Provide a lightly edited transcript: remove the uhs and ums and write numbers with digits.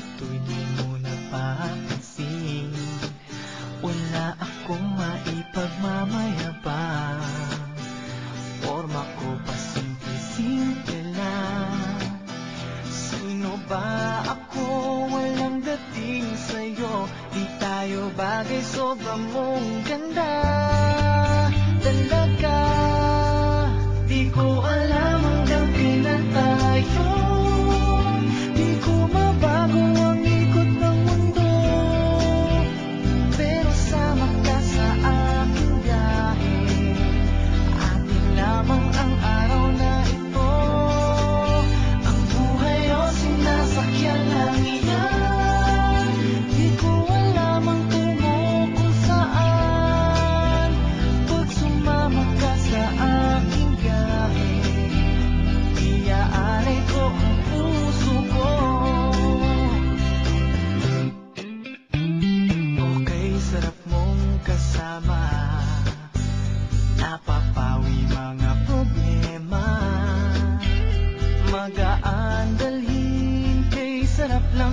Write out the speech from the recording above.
ito'y di mo napapansin. Wala akong maipagmamayabang, forma ko pa simple-simple lang. Sino ba ako? Walang dating sa'yo. Di tayo bagay, sobrang mong ganda talaga. Di ko alam hanggang kailan tayo. Di ko mabago ang ikot ng mundo, pero sama ka sa aking biyahe. Atin lamang ang araw na ito. Ang buhay o sinasakyan lang iyan. Di ko alam ang tungo kung saan. Pag sumama ka sa aking biyahe, iaalay ko ang puso ko. Okay, sarap mong kasama. Napapawi mga problema. Magaan dalhin, kay sarap lang